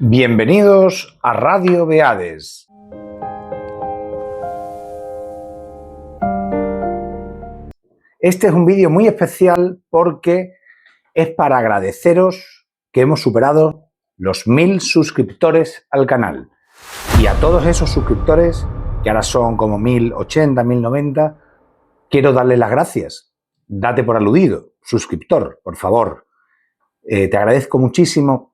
Bienvenidos a Radio Beades. Este es un vídeo muy especial porque es para agradeceros que hemos superado los 1000 suscriptores al canal. Y a todos esos suscriptores, que ahora son como 1080, 1090, quiero darles las gracias. Date por aludido, suscriptor, por favor. Te agradezco muchísimo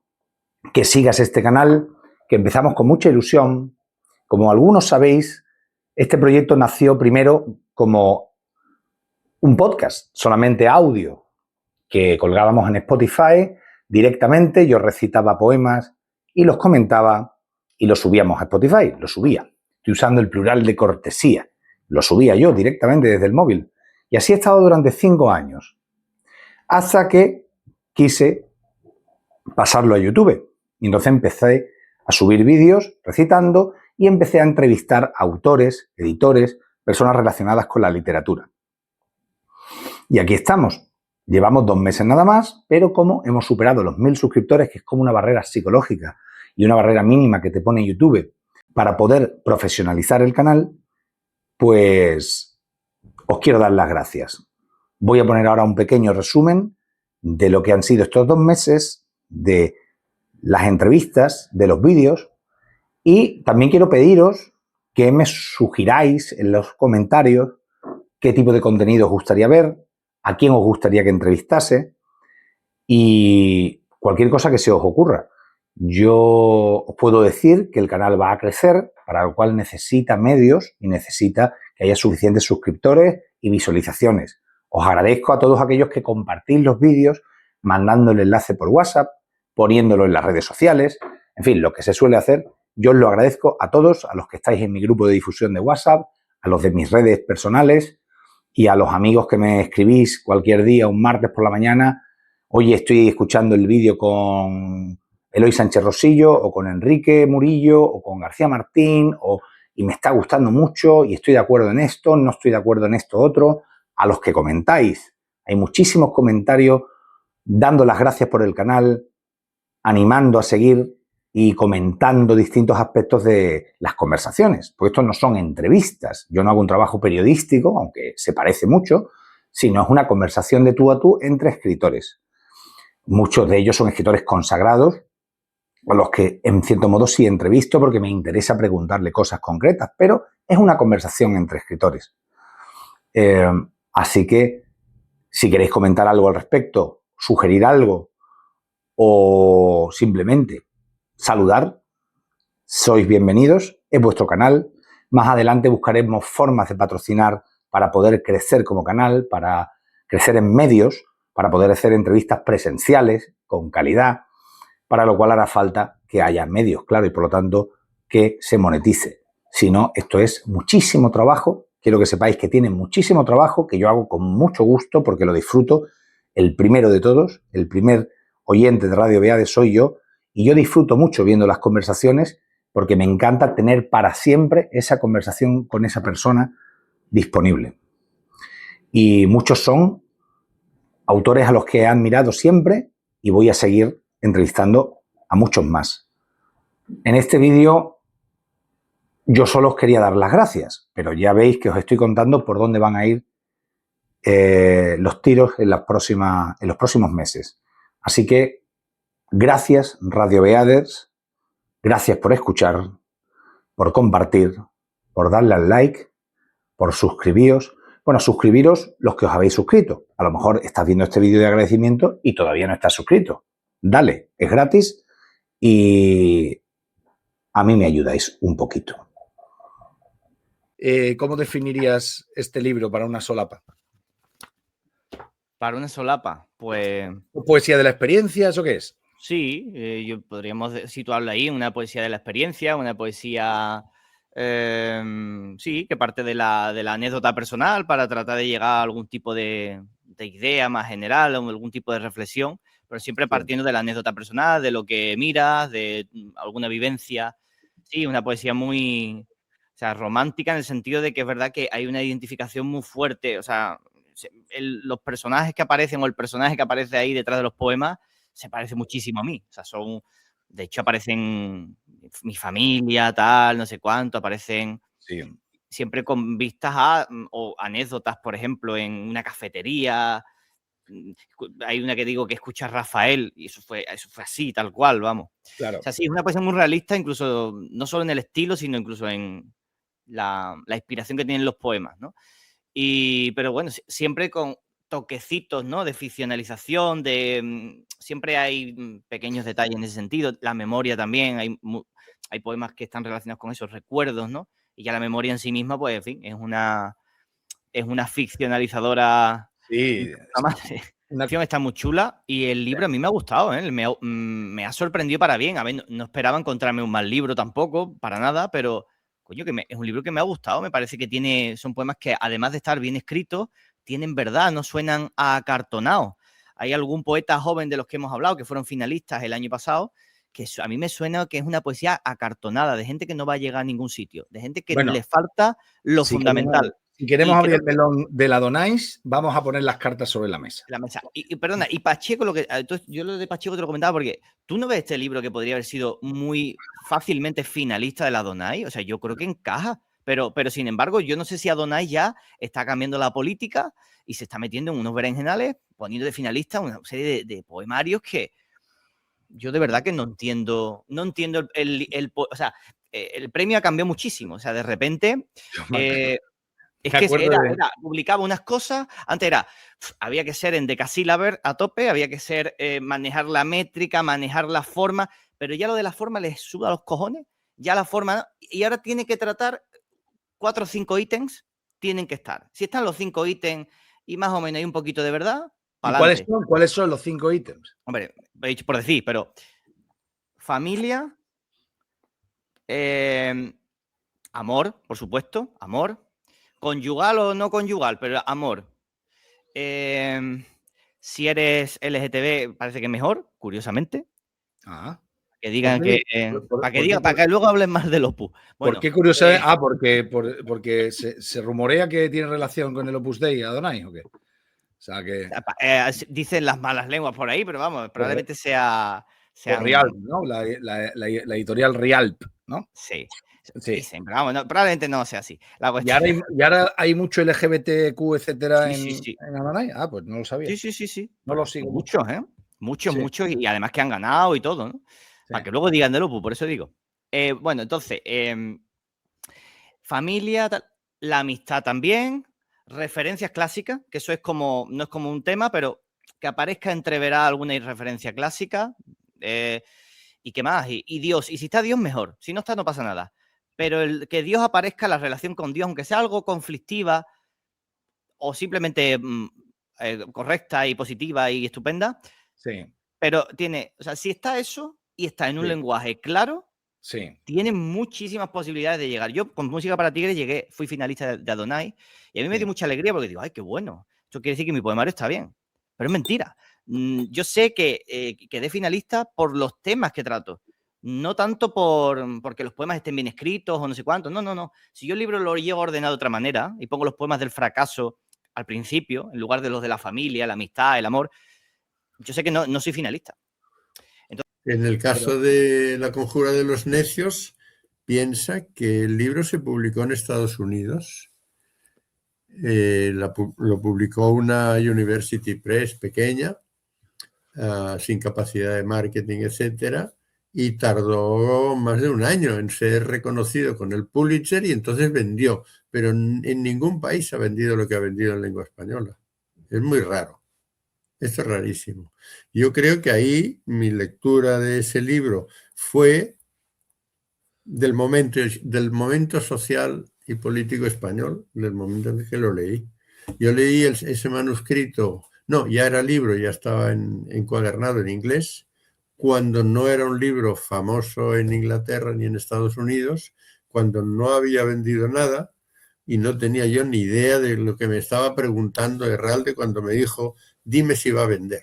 que sigas este canal, que empezamos con mucha ilusión. Como algunos sabéis, este proyecto nació primero como un podcast, solamente audio, que colgábamos en Spotify directamente. Yo recitaba poemas y los comentaba y los subíamos a Spotify. Lo subía. Estoy usando el plural de cortesía. Lo subía yo directamente desde el móvil. Y así he estado durante 5 años. Hasta que quise pasarlo a YouTube. Y entonces empecé a subir vídeos recitando y empecé a entrevistar a autores, editores, personas relacionadas con la literatura. Y aquí estamos. Llevamos 2 meses nada más, pero como hemos superado los 1000 suscriptores, que es como una barrera psicológica y una barrera mínima que te pone YouTube para poder profesionalizar el canal, pues os quiero dar las gracias. Voy a poner ahora un pequeño resumen de lo que han sido estos 2 meses, de las entrevistas, de los vídeos, y también quiero pediros que me sugiráis en los comentarios qué tipo de contenido os gustaría ver, a quién os gustaría que entrevistase y cualquier cosa que se os ocurra. Yo os puedo decir que el canal va a crecer, para lo cual necesita medios y necesita que haya suficientes suscriptores y visualizaciones. Os agradezco a todos aquellos que compartís los vídeos, mandando el enlace por WhatsApp, poniéndolo en las redes sociales, en fin, lo que se suele hacer. Yo os lo agradezco a todos, a los que estáis en mi grupo de difusión de WhatsApp, a los de mis redes personales y a los amigos que me escribís cualquier día, un martes por la mañana. Oye, estoy escuchando el vídeo con Eloy Sánchez Rosillo o con Enrique Murillo o con García Martín y me está gustando mucho y estoy de acuerdo en esto, no estoy de acuerdo en esto otro. A los que comentáis, hay muchísimos comentarios dando las gracias por el canal, animando a seguir y comentando distintos aspectos de las conversaciones, porque estos no son entrevistas. Yo no hago un trabajo periodístico, aunque se parece mucho, sino es una conversación de tú a tú entre escritores. Muchos de ellos son escritores consagrados, a los que en cierto modo sí entrevisto porque me interesa preguntarle cosas concretas, pero es una conversación entre escritores. Así que si queréis comentar algo al respecto, sugerir algo o simplemente saludar, sois bienvenidos, es vuestro canal. Más adelante buscaremos formas de patrocinar para poder crecer como canal, para crecer en medios, para poder hacer entrevistas presenciales con calidad, para lo cual hará falta que haya medios, claro, y por lo tanto que se monetice. Si no, esto es muchísimo trabajo. Quiero que sepáis que tiene muchísimo trabajo, que yo hago con mucho gusto porque lo disfruto. El primero de todos, el primer oyente de Radio Beades soy yo, y yo disfruto mucho viendo las conversaciones porque me encanta tener para siempre esa conversación con esa persona disponible. Y muchos son autores a los que he admirado siempre y voy a seguir entrevistando a muchos más. En este vídeo yo solo os quería dar las gracias, pero ya veis que os estoy contando por dónde van a ir los tiros en los próximos meses. Así que gracias, Radio Beades, gracias por escuchar, por compartir, por darle al like, por suscribiros. Bueno, suscribiros los que os habéis suscrito. A lo mejor estás viendo este vídeo de agradecimiento y todavía no estás suscrito. Dale, es gratis y a mí me ayudáis un poquito. ¿Cómo definirías este libro para una solapa? Para una solapa, pues... ¿Poesía de la experiencia? ¿Eso qué es? Sí, podríamos situarlo ahí, una poesía de la experiencia, una poesía, sí, que parte de la anécdota personal para tratar de llegar a algún tipo de idea más general, o algún tipo de reflexión, pero siempre partiendo de la anécdota personal, de lo que miras, de alguna vivencia. Sí, una poesía muy, o sea, romántica en el sentido de que es verdad que hay una identificación muy fuerte, o sea, los personajes que aparecen o el personaje que aparece ahí detrás de los poemas se parece muchísimo a mí. O sea, son De hecho, aparecen mi familia, tal, no sé cuánto, aparecen siempre con vistas a o anécdotas, por ejemplo, en una cafetería. Hay una que digo que escucha a Rafael y eso fue así, tal cual, vamos. Claro. O sea, sí, es una cosa muy realista, incluso no solo en el estilo, sino incluso en la inspiración que tienen los poemas, ¿no? Pero bueno, siempre con toquecitos, ¿no? De ficcionalización, siempre hay pequeños detalles en ese sentido. La memoria también, hay poemas que están relacionados con esos recuerdos, ¿no? Y ya la memoria en sí misma, pues, en fin, es una ficcionalizadora. Sí. La ficción está muy chula y el libro a mí me ha gustado, ¿eh? Me ha sorprendido para bien. A ver, no esperaba encontrarme un mal libro tampoco, para nada, pero coño, es un libro que me ha gustado. Me parece que son poemas que, además de estar bien escritos, tienen verdad, no suenan a acartonados. Hay algún poeta joven de los que hemos hablado, que fueron finalistas el año pasado, que a mí me suena que es una poesía acartonada, de gente que no va a llegar a ningún sitio, de gente que le falta lo fundamental. Si queremos abrir el melón de la Donais, vamos a poner las cartas sobre la mesa. Y perdona, y Pacheco, yo lo de Pacheco te lo comentaba porque tú no ves este libro que podría haber sido muy fácilmente finalista de la Donai. O sea, yo creo que encaja, pero sin embargo, yo no sé si Adonai ya está cambiando la política y se está metiendo en unos berenjenales, poniendo de finalista una serie de poemarios que yo de verdad que no entiendo o sea, el premio ha cambiado muchísimo. O sea, de repente. Es que publicaba unas cosas, antes había que ser en decasílabers a tope, había que ser manejar la métrica, manejar la forma, pero ya lo de la forma les suda los cojones, ya la forma, y ahora tiene que tratar 4 o 5 ítems, tienen que estar. Si están los 5 ítems y más o menos hay un poquito de verdad, ¿Y cuáles son los 5 ítems? Hombre, he dicho por decir, pero familia, amor, por supuesto, amor, conyugal o no conyugal, pero amor. Si eres LGTB, parece que mejor, curiosamente. Que digan que. Para que luego hablen más del Opus. Bueno, ¿por qué curiosamente? Porque se rumorea que tiene relación con el Opus Dei, Adonai, ¿o qué? O sea que. Dicen las malas lenguas por ahí, pero vamos, probablemente sea. Rialp, ¿no? La editorial Rialp, ¿no? Sí. Dicen, pero vamos, probablemente no sea así. ¿Y ahora hay mucho LGBTQ, etcétera, sí. en Adonai? Pues no lo sabía. Sí. No lo sigo. Muchos, ¿eh? Muchos, y además que han ganado y todo, ¿no? Para que luego digan del Opus, por eso digo. Bueno, entonces, familia, la amistad también, referencias clásicas, que eso no es como un tema, pero que aparezca entreverada alguna referencia clásica. ¿Y qué más? Y Dios. Y si está Dios, mejor. Si no está, no pasa nada. Pero que Dios aparezca, la relación con Dios, aunque sea algo conflictiva o simplemente correcta y positiva y estupenda. Sí. Pero si está eso y está en un lenguaje claro, tiene muchísimas posibilidades de llegar. Yo con Música para Tigres fui finalista de Adonai y a mí me dio mucha alegría porque digo, ay, qué bueno. Esto quiere decir que mi poemario está bien. Pero es mentira. Yo sé que quedé finalista por los temas que trato. No tanto porque los poemas estén bien escritos o no sé cuánto. No. Si yo el libro lo llevo ordenado de otra manera y pongo los poemas del fracaso al principio, en lugar de los de la familia, la amistad, el amor, yo sé que no soy finalista. En el caso de La Conjura de los Necios, piensa que el libro se publicó en Estados Unidos. Lo publicó una University Press pequeña, sin capacidad de marketing, etcétera, y tardó más de un año en ser reconocido con el Pulitzer y entonces vendió. Pero en ningún país ha vendido lo que ha vendido en lengua española. Es muy raro. Esto es rarísimo. Yo creo que ahí mi lectura de ese libro fue del momento social y político español, del momento en que lo leí. Yo leí ese manuscrito, ya era libro, ya estaba encuadernado en inglés, cuando no era un libro famoso en Inglaterra ni en Estados Unidos, cuando no había vendido nada y no tenía yo ni idea de lo que me estaba preguntando Herralde cuando me dijo, dime si va a vender.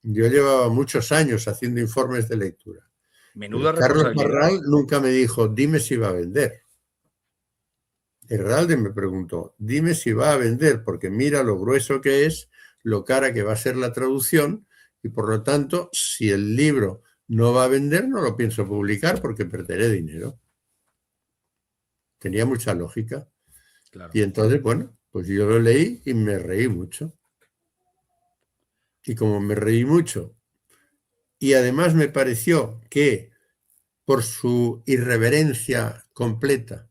Yo llevaba muchos años haciendo informes de lectura. Menuda Carlos Barral nunca me dijo, dime si va a vender. Herralde me preguntó, dime si va a vender, porque mira lo grueso que es, lo cara que va a ser la traducción, y por lo tanto, si el libro no va a vender, no lo pienso publicar porque perderé dinero. Tenía mucha lógica. Claro. Y entonces, bueno, pues yo lo leí y me reí mucho. Y como me reí mucho, y además me pareció que por su irreverencia completa,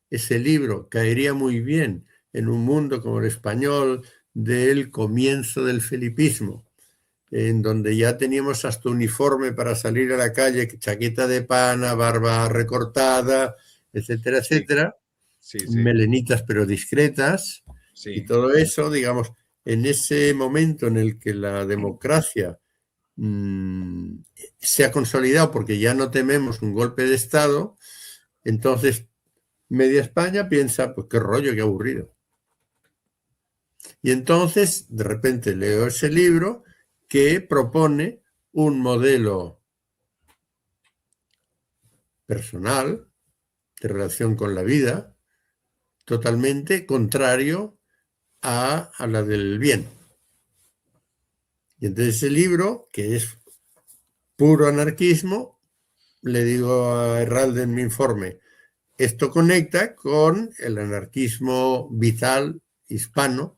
ese libro caería muy bien en un mundo como el español del comienzo del felipismo, en donde ya teníamos hasta uniforme para salir a la calle, chaqueta de pana, barba recortada, etcétera, etcétera, melenitas pero discretas, y todo eso, digamos, en ese momento en el que la democracia se ha consolidado porque ya no tememos un golpe de Estado, entonces media España piensa, pues qué rollo, qué aburrido. Y entonces, de repente, leo ese libro que propone un modelo personal de relación con la vida totalmente contrario a la del bien. Y entonces ese libro, que es puro anarquismo, le digo a Herralde en mi informe, esto conecta con el anarquismo vital hispano,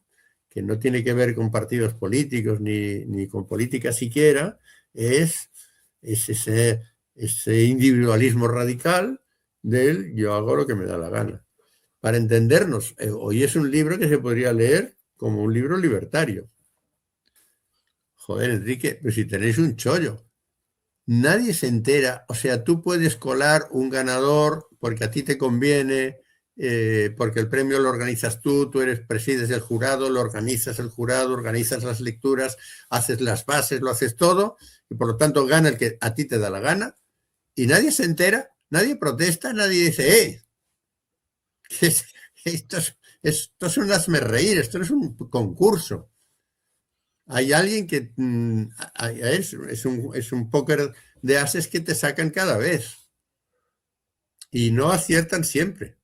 que no tiene que ver con partidos políticos ni con política siquiera, es ese individualismo radical del yo hago lo que me da la gana. Para entendernos, hoy es un libro que se podría leer como un libro libertario. Joder, Enrique, pero si tenéis un chollo. Nadie se entera, o sea, tú puedes colar un ganador porque a ti te conviene, porque el premio lo organizas tú presides el jurado, lo organizas el jurado, organizas las lecturas, haces las bases, lo haces todo, y por lo tanto gana el que a ti te da la gana, y nadie se entera, nadie protesta, nadie dice, esto es un hazmerreír, esto no es un concurso. Hay alguien que es un póker de ases que te sacan cada vez y no aciertan siempre,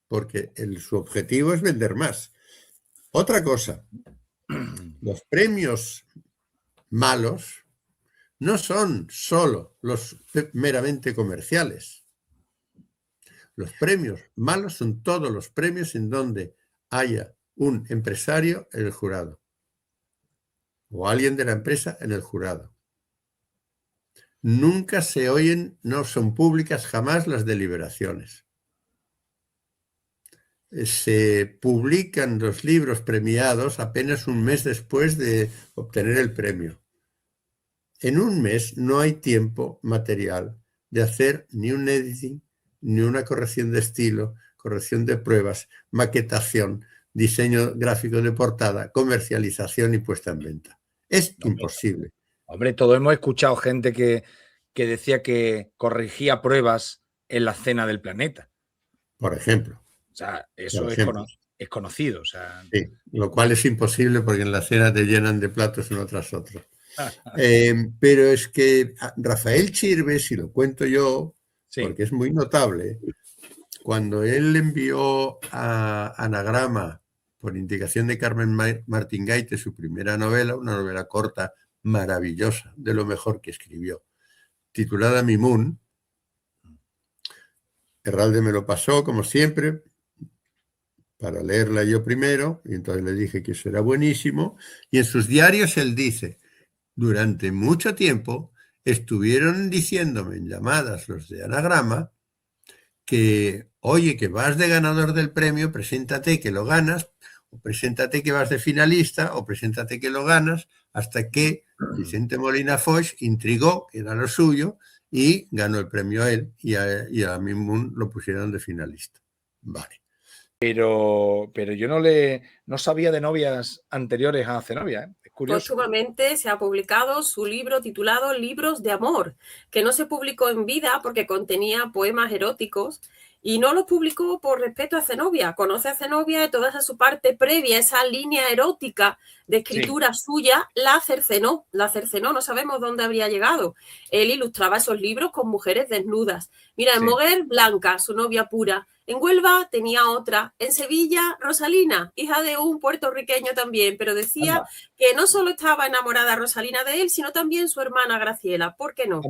porque su objetivo es vender más. Otra cosa, los premios malos no son solo los meramente comerciales. Los premios malos son todos los premios en donde haya un empresario en el jurado o alguien de la empresa en el jurado. Nunca se oyen, no son públicas jamás las deliberaciones. Se publican los libros premiados apenas un mes después de obtener el premio. En un mes no hay tiempo material de hacer ni un editing, ni una corrección de estilo, corrección de pruebas, maquetación, diseño gráfico de portada, comercialización y puesta en venta. Es imposible. Hombre, todos hemos escuchado gente que decía que corregía pruebas en la Cena del Planeta. Por ejemplo. O sea, eso es conocido. O sea... Sí, lo cual es imposible porque en la cena te llenan de platos uno tras otro. Pero es que Rafael Chirves, y lo cuento yo, porque es muy notable, cuando él envió a Anagrama, por indicación de Carmen Martín Gaite, su primera novela, una novela corta, maravillosa, de lo mejor que escribió, titulada Mimun, Herralde me lo pasó, como siempre, para leerla yo primero, y entonces le dije que eso era buenísimo, y en sus diarios él dice, durante mucho tiempo estuvieron diciéndome en llamadas los de Anagrama que, oye, que vas de ganador del premio, preséntate que lo ganas, o preséntate que vas de finalista, o preséntate que lo ganas, hasta que Vicente Molina Foix intrigó, que era lo suyo, y ganó el premio a él, y a Mimun lo pusieron de finalista. Vale. Pero yo no sabía de novias anteriores a Zenobia, ¿eh? Es curioso. Póstumamente se ha publicado su libro titulado Libros de Amor, que no se publicó en vida porque contenía poemas eróticos Y no los publicó por respeto a Zenobia. Conoce a Zenobia y toda esa su parte previa, esa línea erótica de escritura suya, la cercenó, no sabemos dónde habría llegado. Él ilustraba esos libros con mujeres desnudas. Mira, en Moguer, Blanca, su novia pura. En Huelva tenía otra. En Sevilla, Rosalina, hija de un puertorriqueño también, pero decía que no solo estaba enamorada Rosalina de él, sino también su hermana Graciela. ¿Por qué no?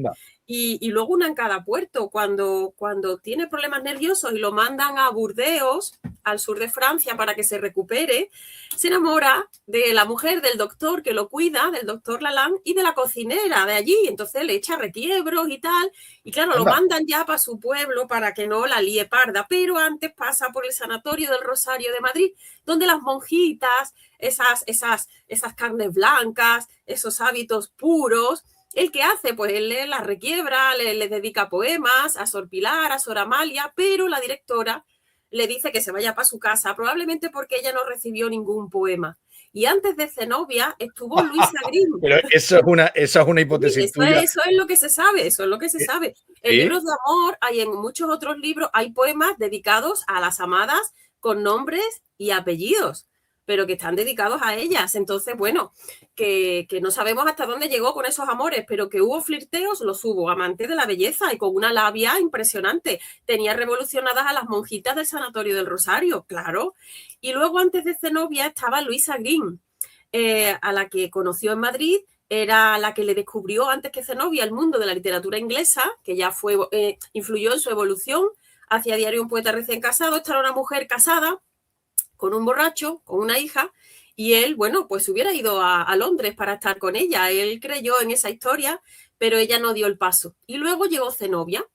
Y luego una en cada puerto. Cuando tiene problemas nerviosos y lo mandan a Burdeos, al sur de Francia, para que se recupere, se enamora de la mujer del doctor que lo cuida, del doctor Lalande, y de la cocinera de allí. Entonces le echa requiebros y tal. Y claro, lo mandan ya para su pueblo para que no la líe parda. Pero antes pasa por el Sanatorio del Rosario de Madrid, donde las monjitas, esas carnes blancas, esos hábitos puros, ¿el qué hace? Pues él la requiebra, le dedica poemas a Sor Pilar, a Sor Amalia, pero la directora le dice que se vaya para su casa, probablemente porque ella no recibió ningún poema. Y antes de Zenobia estuvo Luisa Green. Pero eso es una hipótesis tuya. Eso es lo que se sabe, En libros de amor hay en muchos otros libros, hay poemas dedicados a las amadas con nombres y apellidos, pero que están dedicados a ellas. Entonces, bueno, que no sabemos hasta dónde llegó con esos amores, pero que hubo flirteos, los hubo, amante de la belleza y con una labia impresionante. Tenía revolucionadas a las monjitas del Sanatorio del Rosario, claro. Y luego, antes de Zenobia, estaba Luisa Green, a la que conoció en Madrid. Era la que le descubrió antes que Zenobia el mundo de la literatura inglesa, que ya influyó en su evolución hacia Diario un poeta recién casado. Esta era una mujer casada con un borracho, con una hija, y él, bueno, pues hubiera ido a Londres para estar con ella. Él creyó en esa historia, pero ella no dio el paso. Y luego llegó Zenobia.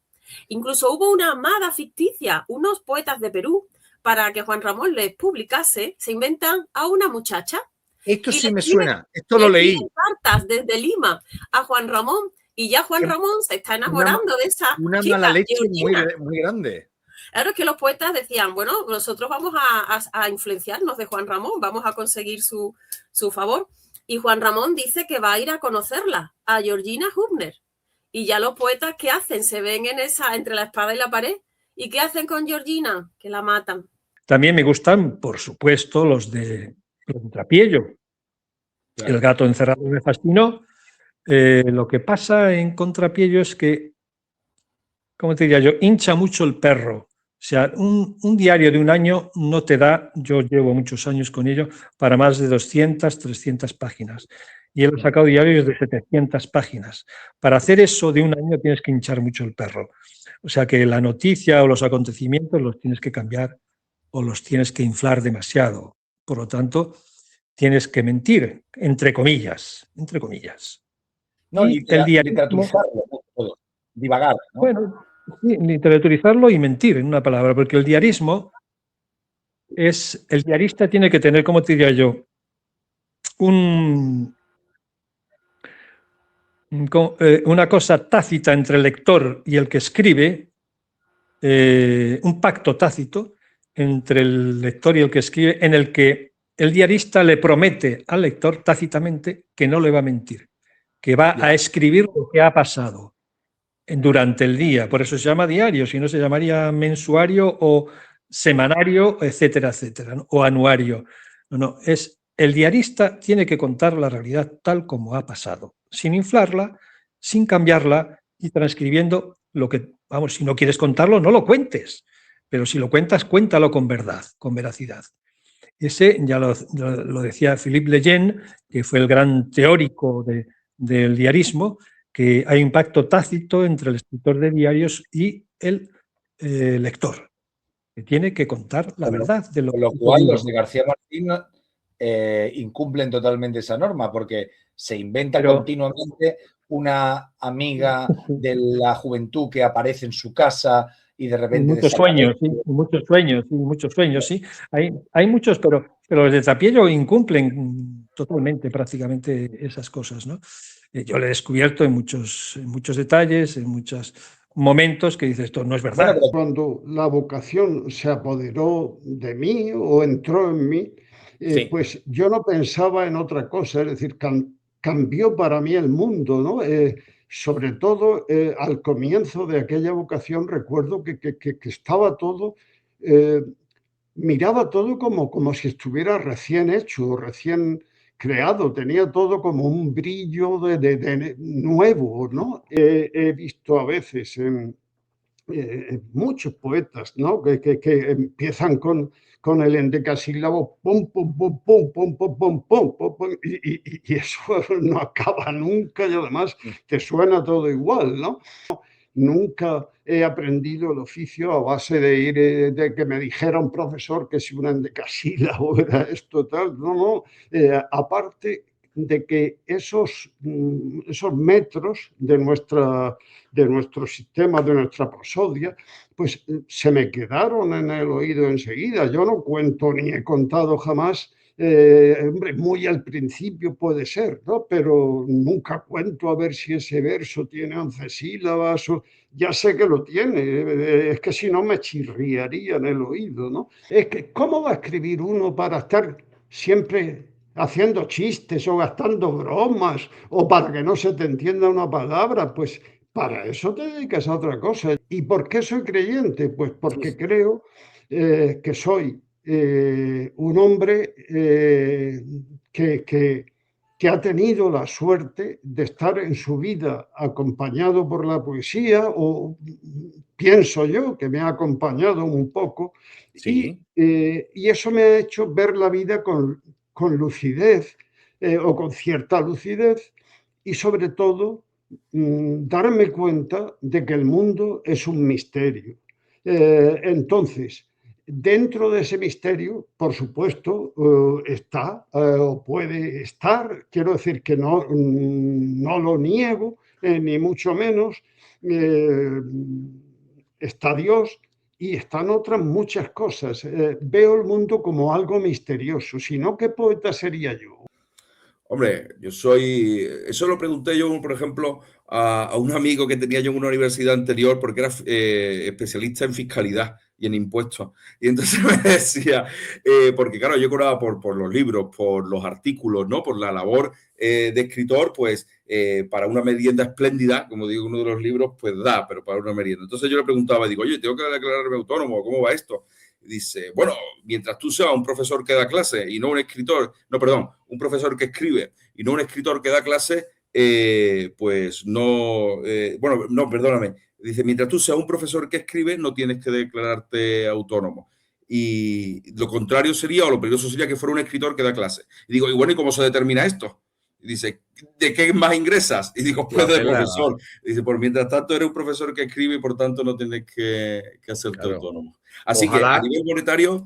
Incluso hubo una amada ficticia, unos poetas de Perú, para que Juan Ramón les publicase, se inventan a una muchacha. Esto sí me suena, esto lo leí. Cartas desde Lima a Juan Ramón, y ya Juan Ramón se está enamorando de esa una chica, mala leche muy grande. Claro, es que los poetas decían, bueno, nosotros vamos a influenciarnos de Juan Ramón, vamos a conseguir su favor. Y Juan Ramón dice que va a ir a conocerla, a Georgina Hübner. Y ya los poetas, ¿qué hacen? Se ven entre la espada y la pared. ¿Y qué hacen con Georgina? Que la matan. También me gustan, por supuesto, los de Contrapiello. Claro. El gato encerrado me fascinó. Lo que pasa en Contrapiello es que, ¿cómo te diría yo? Hincha mucho el perro. O sea, un diario de un año no te da, yo llevo muchos años con ello, para más de 200, 300 páginas. Y él ha sacado diarios de 700 páginas. Para hacer eso de un año tienes que hinchar mucho el perro. O sea que la noticia o los acontecimientos los tienes que cambiar o los tienes que inflar demasiado. Por lo tanto, tienes que mentir, entre comillas. Entre comillas. No, y el literaturizarlo, todo, divagar, ¿no? Bueno, sí, literaturizarlo y mentir, en una palabra, porque el diarismo es, el diarista tiene que tener, ¿cómo te diría yo? Una cosa tácita entre el lector y el que escribe, un pacto tácito entre el lector y el que escribe, en el que el diarista le promete al lector tácitamente que no le va a mentir, que va a escribir lo que ha pasado durante el día. Por eso se llama diario, si no se llamaría mensuario o semanario, etcétera, etcétera, ¿no? O anuario. No, es el diarista tiene que contar la realidad tal como ha pasado, sin inflarla, sin cambiarla y transcribiendo lo que, vamos, si no quieres contarlo, no lo cuentes, pero si lo cuentas, cuéntalo con verdad, con veracidad. Ese ya lo decía Philippe Lejeune, que fue el gran teórico del diarismo, que hay un pacto tácito entre el escritor de diarios y el lector, que tiene que contar la verdad de lo que... Con lo cual, los de García Martín incumplen totalmente esa norma, porque se inventa continuamente una amiga de la juventud que aparece en su casa y de repente... Muchos sueños, sí. Hay muchos, pero los de Trapiello incumplen totalmente, prácticamente esas cosas, ¿no? Yo le he descubierto en muchos detalles, en muchos momentos que dices, esto no es verdad. Cuando la vocación se apoderó de mí o entró en mí, pues yo no pensaba en otra cosa, es decir, cambió para mí el mundo, ¿no? sobre todo al comienzo de aquella vocación, recuerdo que estaba todo, miraba todo como si estuviera recién hecho, recién creado, tenía todo como un brillo de nuevo, ¿no? He visto a veces en muchos poetas, ¿no? que empiezan con el endecasílabo pum, pum, pum, pum, pum, pum, pum, pum, pum, pum, y eso no acaba nunca y además te suena todo igual, ¿no? Nunca he aprendido el oficio a base de ir, de que me dijera un profesor que si un endecasílabo era esto, tal, no. Aparte de que esos metros de nuestro sistema, de nuestra prosodia, pues se me quedaron en el oído enseguida. Yo no cuento ni he contado jamás, hombre, muy al principio puede ser, ¿no? Pero nunca cuento a ver si ese verso tiene 11 sílabas, o ya sé que lo tiene, es que si no me chirriaría en el oído, ¿no? Es que, ¿cómo va a escribir uno para estar siempre haciendo chistes o gastando bromas o para que no se te entienda una palabra? Pues para eso te dedicas a otra cosa. ¿Y por qué soy creyente? Pues porque creo que soy un hombre que ha tenido la suerte de estar en su vida acompañado por la poesía, o pienso yo que me ha acompañado un poco, Sí. y eso me ha hecho ver la vida con lucidez, o con cierta lucidez, y sobre todo darme cuenta de que el mundo es un misterio. Entonces, dentro de ese misterio, por supuesto, está o puede estar, quiero decir que no lo niego, ni mucho menos, está Dios y están otras muchas cosas. Veo el mundo como algo misterioso, si no, ¿qué poeta sería yo? Hombre, eso lo pregunté yo, por ejemplo, a un amigo que tenía yo en una universidad anterior, porque era especialista en fiscalidad y en impuestos. Y entonces me decía, porque claro, yo cobraba por los libros, por los artículos, ¿no? Por la labor de escritor, pues para una merienda espléndida, como digo, uno de los libros, pues da, pero para una merienda. Entonces yo le preguntaba, digo, oye, tengo que declararme autónomo, ¿cómo va esto? Dice, bueno, mientras tú seas un profesor que da clase y no un escritor, no, perdón, un profesor que escribe y no un escritor que da clase, pues no, bueno, no, perdóname. Dice, mientras tú seas un profesor que escribe, no tienes que declararte autónomo. Y lo contrario sería, o lo peligroso sería que fuera un escritor que da clase. Y digo, y bueno, ¿y cómo se determina esto? Y dice, ¿de qué más ingresas? Y digo, pues de profesor. Y dice, por mientras tanto eres un profesor que escribe y por tanto no tienes que hacerte autónomo. Así Ojalá. que a nivel monetario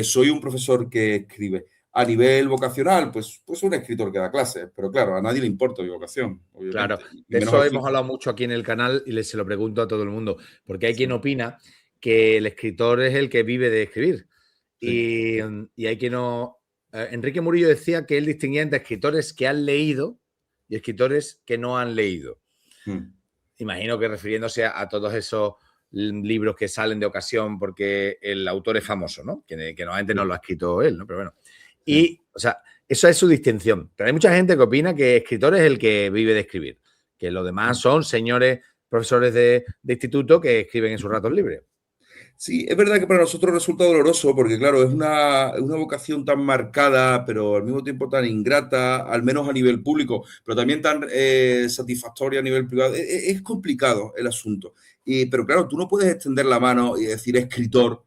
soy un profesor que escribe. A nivel vocacional, pues un escritor que da clases. Pero claro, a nadie le importa mi vocación, obviamente. Claro, de eso hemos hablado mucho aquí en el canal y se lo pregunto a todo el mundo. Porque hay quien opina que el escritor es el que vive de escribir. Sí. Y hay quien no... Enrique Murillo decía que él distinguía entre escritores que han leído y escritores que no han leído. Imagino que refiriéndose a todos esos libros que salen de ocasión porque el autor es famoso, ¿no? Que normalmente no lo ha escrito él, ¿no? Pero bueno. Y, o sea, eso es su distinción. Pero hay mucha gente que opina que escritor es el que vive de escribir. Que los demás son señores profesores de instituto que escriben en sus ratos libres. Sí, es verdad que para nosotros resulta doloroso porque, claro, es una vocación tan marcada, pero al mismo tiempo tan ingrata, al menos a nivel público, pero también tan satisfactoria a nivel privado. Es complicado el asunto. Pero, claro, tú no puedes extender la mano y decir escritor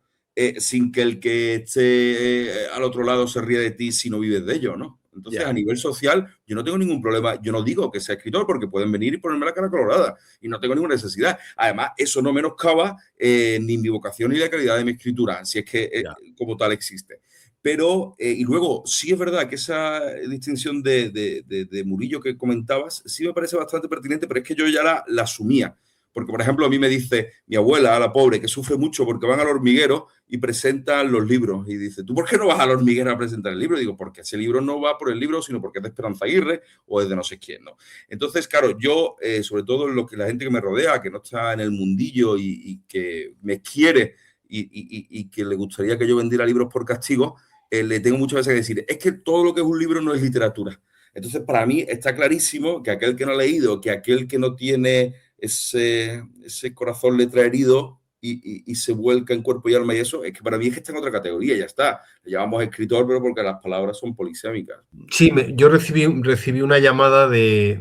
sin que el que esté al otro lado se ríe de ti si no vives de ello, ¿no? Entonces, a nivel social, yo no tengo ningún problema. Yo no digo que sea escritor porque pueden venir y ponerme la cara colorada y no tengo ninguna necesidad. Además, eso no menoscaba ni mi vocación ni la calidad de mi escritura, si es que como tal existe. Pero, y luego, sí es verdad que esa distinción de Murillo que comentabas, sí me parece bastante pertinente, pero es que yo ya la asumía. Porque, por ejemplo, a mí me dice mi abuela, la pobre, que sufre mucho porque van al hormiguero y presentan los libros. Y dice, ¿tú por qué no vas al hormiguero a presentar el libro? Y digo, porque ese libro no va por el libro, sino porque es de Esperanza Aguirre o es de no sé quién, ¿no? Entonces, claro, yo, sobre todo lo que la gente que me rodea, que no está en el mundillo y que me quiere y que le gustaría que yo vendiera libros por castigo, le tengo muchas veces que decir, es que todo lo que es un libro no es literatura. Entonces, para mí está clarísimo que aquel que no ha leído, que aquel que no tiene ese corazón letra herido y se vuelca en cuerpo y alma y eso, es que para mí es que está en otra categoría, ya está. Le llamamos escritor, pero porque las palabras son polisémicas. Sí, yo recibí una llamada de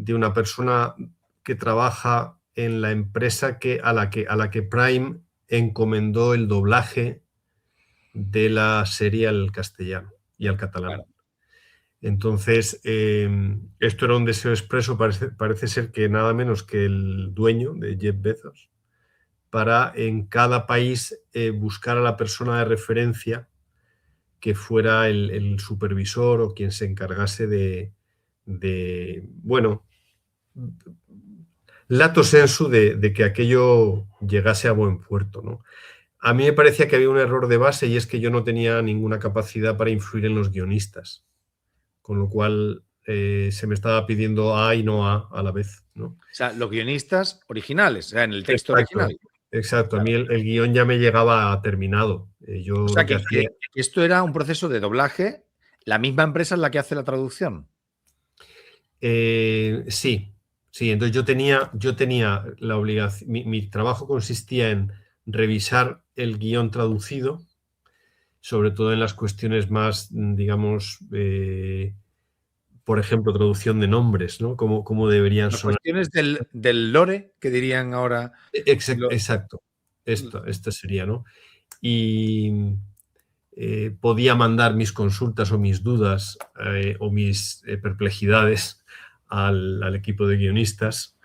una persona que trabaja en la empresa a la que Prime encomendó el doblaje de la serie al castellano y al catalán. Claro. Entonces, esto era un deseo expreso, parece ser que nada menos que el dueño de Jeff Bezos, para en cada país buscar a la persona de referencia que fuera el supervisor o quien se encargase de bueno, lato sensu de que aquello llegase a buen puerto, ¿no? A mí me parecía que había un error de base y es que yo no tenía ninguna capacidad para influir en los guionistas, con lo cual se me estaba pidiendo A y no A la vez, ¿no? O sea, los guionistas originales, o sea, en el texto original. Exacto, a mí el guión ya me llegaba terminado. O sea, que esto era un proceso de doblaje, la misma empresa es la que hace la traducción. Sí, entonces yo tenía la obligación, mi trabajo consistía en revisar el guión traducido, sobre todo en las cuestiones más, digamos, por ejemplo, traducción de nombres, ¿no? Cómo deberían las sonar. Cuestiones del lore, que dirían ahora. Exacto. Esto sería, ¿no? Y podía mandar mis consultas o mis dudas o mis perplejidades al equipo de guionistas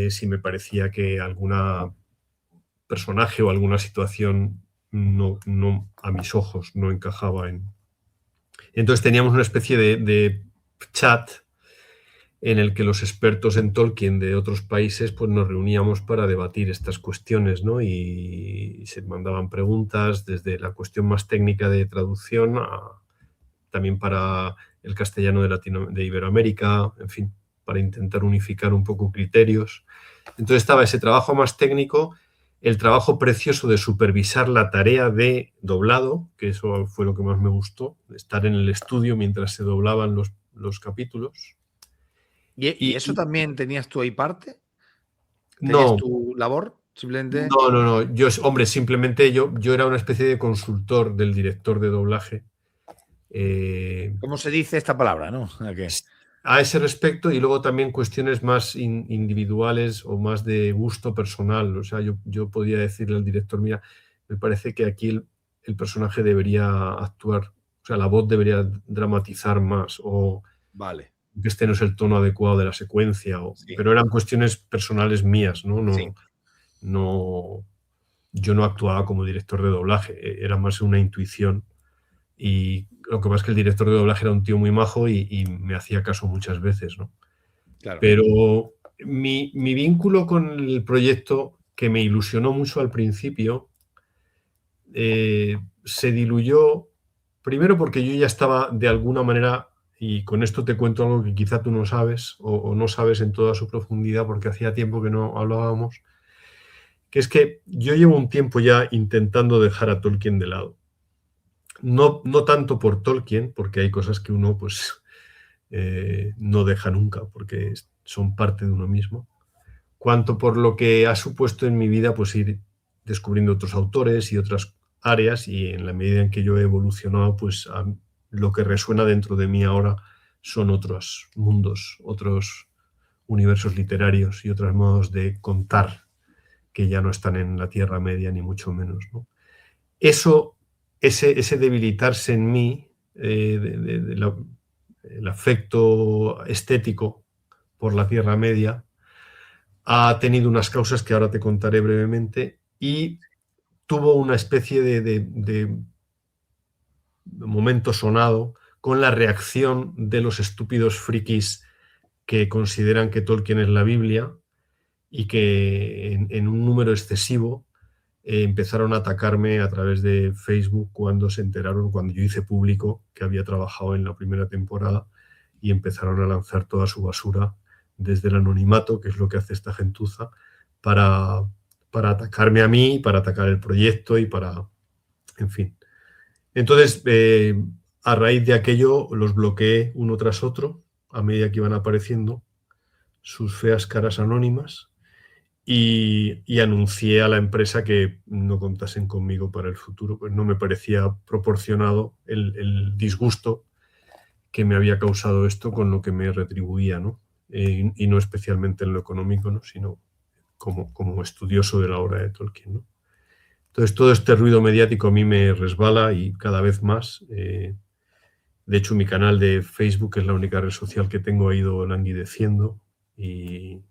si me parecía que alguna personaje o alguna situación no a mis ojos no encajaba en. Entonces teníamos una especie de chat en el que los expertos en Tolkien de otros países pues nos reuníamos para debatir estas cuestiones, ¿no? Y se mandaban preguntas desde la cuestión más técnica de traducción también para el castellano de Iberoamérica, en fin, para intentar unificar un poco criterios. Entonces estaba ese trabajo más técnico, el trabajo precioso de supervisar la tarea de doblado, que eso fue lo que más me gustó, estar en el estudio mientras se doblaban los capítulos. ¿Y eso también tenías tú ahí parte? ¿Tenías tu labor? Simplemente. No. Simplemente yo era una especie de consultor del director de doblaje. ¿Cómo se dice esta palabra, no? A ese respecto, y luego también cuestiones más individuales o más de gusto personal. O sea, yo podía decirle al director, mira, me parece que aquí el personaje debería actuar, o sea, la voz debería dramatizar más o vale. Que este no es el tono adecuado de la secuencia, sí. Pero eran cuestiones personales mías, ¿no? Sí. Yo no actuaba como director de doblaje, era más una intuición. Y lo que pasa es que el director de doblaje era un tío muy majo y me hacía caso muchas veces, ¿no? Claro. Pero mi vínculo con el proyecto, que me ilusionó mucho al principio, se diluyó, primero porque yo ya estaba de alguna manera, y con esto te cuento algo que quizá tú no sabes o no sabes en toda su profundidad porque hacía tiempo que no hablábamos, que es que yo llevo un tiempo ya intentando dejar a Tolkien de lado. No tanto por Tolkien, porque hay cosas que uno pues no deja nunca, porque son parte de uno mismo, cuanto por lo que ha supuesto en mi vida pues ir descubriendo otros autores y otras áreas, y en la medida en que yo he evolucionado, pues lo que resuena dentro de mí ahora son otros mundos, otros universos literarios y otros modos de contar que ya no están en la Tierra Media, ni mucho menos, ¿no? Ese debilitarse en mí, el afecto estético por la Tierra Media, ha tenido unas causas que ahora te contaré brevemente y tuvo una especie de momento sonado con la reacción de los estúpidos frikis que consideran que Tolkien es la Biblia y que en un número excesivo empezaron a atacarme a través de Facebook cuando se enteraron, cuando yo hice público que había trabajado en la primera temporada, y empezaron a lanzar toda su basura desde el anonimato, que es lo que hace esta gentuza, para atacarme a mí, para atacar el proyecto y para, en fin. Entonces, a raíz de aquello los bloqueé uno tras otro a medida que iban apareciendo sus feas caras anónimas y anuncié a la empresa que no contasen conmigo para el futuro, pues no me parecía proporcionado el disgusto que me había causado esto con lo que me retribuía, ¿no? Y no especialmente en lo económico, ¿no? Sino como estudioso de la obra de Tolkien, ¿no? Entonces todo este ruido mediático a mí me resbala y cada vez más. De hecho, mi canal de Facebook es la única red social que tengo, ha ido languideciendo y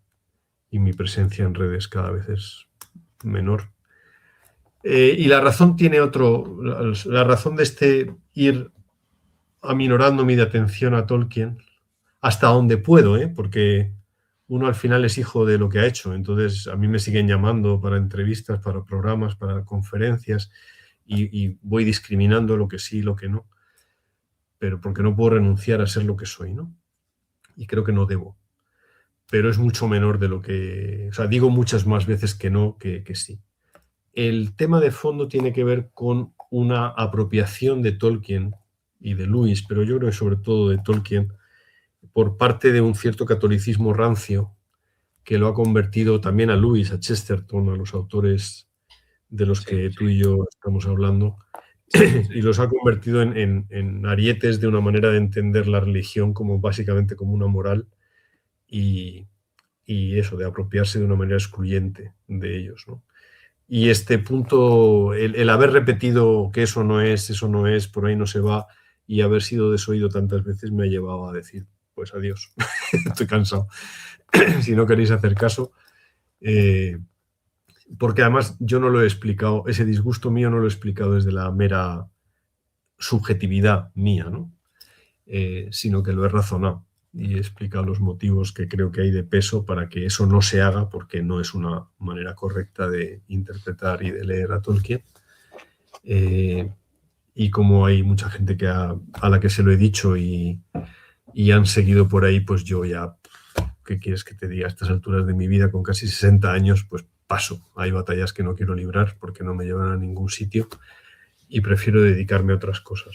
mi presencia en redes cada vez es menor. Y la razón tiene la razón de ir aminorando mi atención a Tolkien hasta donde puedo, porque uno al final es hijo de lo que ha hecho, entonces a mí me siguen llamando para entrevistas, para programas, para conferencias y voy discriminando lo que sí y lo que no, pero porque no puedo renunciar a ser lo que soy, ¿no? Y creo que no debo, pero es mucho menor de lo que... O sea, digo muchas más veces que no que sí. El tema de fondo tiene que ver con una apropiación de Tolkien y de Lewis, pero yo creo que sobre todo de Tolkien, por parte de un cierto catolicismo rancio que lo ha convertido también a Lewis, a Chesterton, a los autores de los que tú y yo estamos hablando, y los ha convertido en arietes de una manera de entender la religión como básicamente como una moral y eso, de apropiarse de una manera excluyente de ellos, ¿no? Y este punto, el haber repetido que eso no es, por ahí no se va, y haber sido desoído tantas veces me ha llevado a decir, pues adiós, estoy cansado. Si no queréis hacer caso, porque además yo no lo he explicado, ese disgusto mío no lo he explicado desde la mera subjetividad mía, ¿no? Sino que lo he razonado y he explicado los motivos que creo que hay de peso para que eso no se haga, porque no es una manera correcta de interpretar y de leer a Tolkien. Y como hay mucha gente a la que se lo he dicho y han seguido por ahí, pues yo ya, ¿qué quieres que te diga? A estas alturas de mi vida, con casi 60 años, pues paso. Hay batallas que no quiero librar porque no me llevan a ningún sitio y prefiero dedicarme a otras cosas.